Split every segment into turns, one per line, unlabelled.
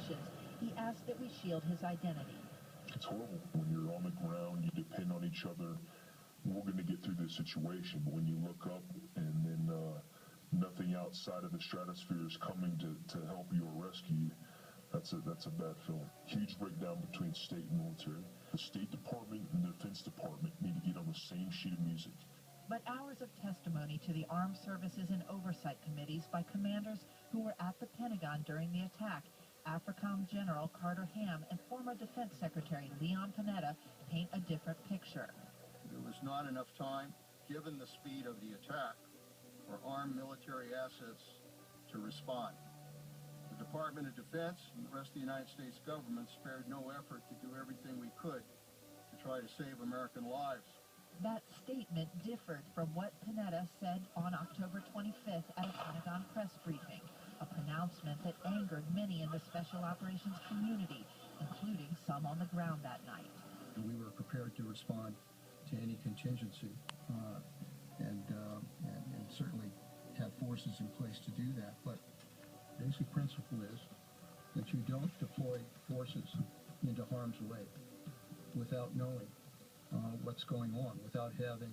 conditions, he asked that we shield his identity.
It's horrible. When you're on the ground, you depend on each other. We're going to get through this situation. But when you look up and then nothing outside of the stratosphere is coming to help you or rescue you, that's a bad feeling. Huge breakdown between state and military. The State Department and the Defense Department need to get on the same sheet of music.
But hours of testimony to the Armed Services and Oversight Committees by commanders who were at the Pentagon during the attack, AFRICOM General Carter Ham and former Defense Secretary Leon Panetta paint a different picture.
There was not enough time, given the speed of the attack, for armed military assets to respond. The Department of Defense and the rest of the United States government spared no effort to do everything we could to try to save American lives.
That statement differed from what Panetta said on October 25th at a Pentagon press briefing, a pronouncement that angered many in the Special Operations community, including some on the ground that night.
We were prepared to respond to any contingency and certainly have forces in place to do that. But basic principle is that you don't deploy forces into harm's way without knowing what's going on, without having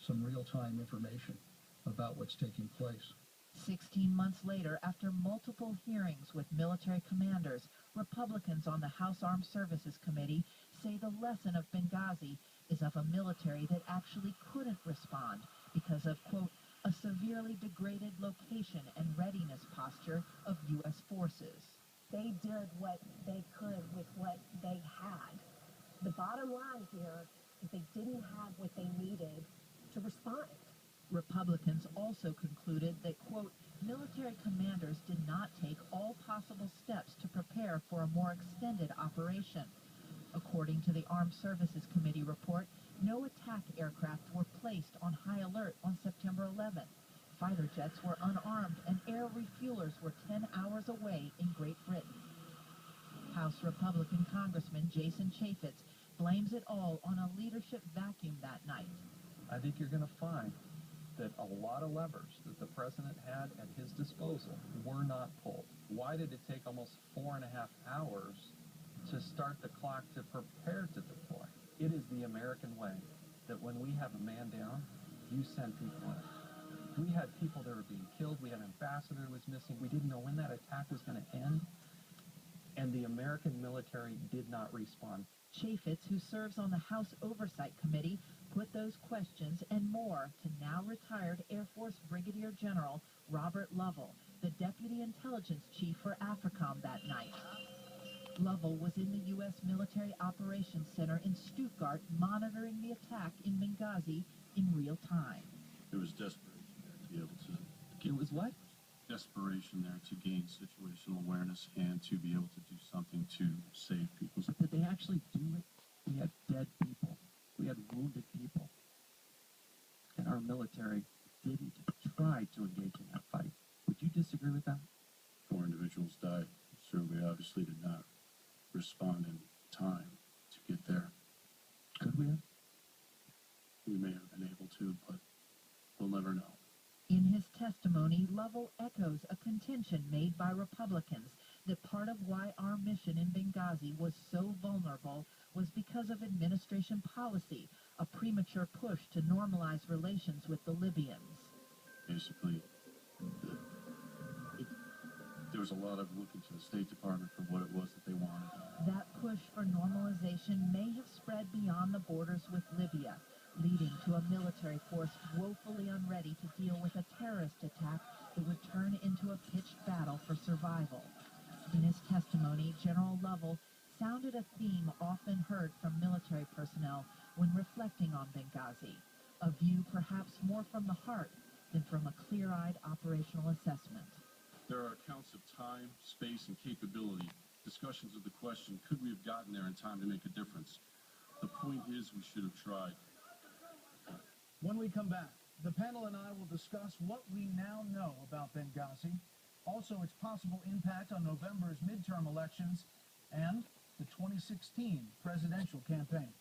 some real-time information about what's taking place.
16 months later, after multiple hearings with military commanders, Republicans on the House Armed Services Committee say the lesson of Benghazi is of a military that actually couldn't respond because of, quote, a severely degraded location and readiness posture of U.S. forces.
They did what they could with what they had. The bottom line here is they didn't have what they needed to respond.
Republicans also concluded that, quote, military commanders did not take all possible steps to prepare for a more extended operation. According to the Armed Services Committee report, no attack aircraft were placed on high alert on September 11th. Fighter jets were unarmed and air refuelers were 10 hours away in Great Britain. House Republican Congressman Jason Chaffetz blames it all on a leadership vacuum that night.
I think you're going to find that a lot of levers that the president had at his disposal were not pulled. Why did it take almost 4.5 hours to start the clock to prepare to deploy? It is the American way that when we have a man down, you send people in. We had people that were being killed. We had an ambassador who was missing. We didn't know when that attack was going to end. And the American military did not respond.
Chaffetz, who serves on the House Oversight Committee, put those questions and more to now retired Air Force Brigadier General Robert Lovell, the Deputy Intelligence Chief for AFRICOM that night. Lovell was in the U.S. Military Operations Center in Stuttgart monitoring the attack in Benghazi in real time.
There was desperation there to be able to...
It was what?
Desperation there to gain situational awareness and to be able to do something to save people.
Did they actually do it? We had dead people. We had wounded people. And our military didn't try to engage in that fight. Would you disagree with that?
4 individuals died. Certainly, obviously, did not respond in time to get there.
Could we have?
We may have been able to, but we'll never know.
In his testimony, Lovell echoes a contention made by Republicans that part of why our mission in Benghazi was so vulnerable was because of administration policy, a premature push to normalize relations with the Libyans.
Basically, there was a lot of looking to the State Department for what it was that they wanted.
That push for normalization may have spread beyond the borders with Libya, leading to a military force woefully unready to deal with a terrorist attack that would turn into a pitched battle for survival. In his testimony, General Lovell sounded a theme often heard from military personnel when reflecting on Benghazi, a view perhaps more from the heart than from a clear-eyed operational assessment.
There are accounts of time, space, and capability, discussions of the question, could we have gotten there in time to make a difference? The point is we should have tried.
When we come back, the panel and I will discuss what we now know about Benghazi, also its possible impact on November's midterm elections, and the 2016 presidential campaign.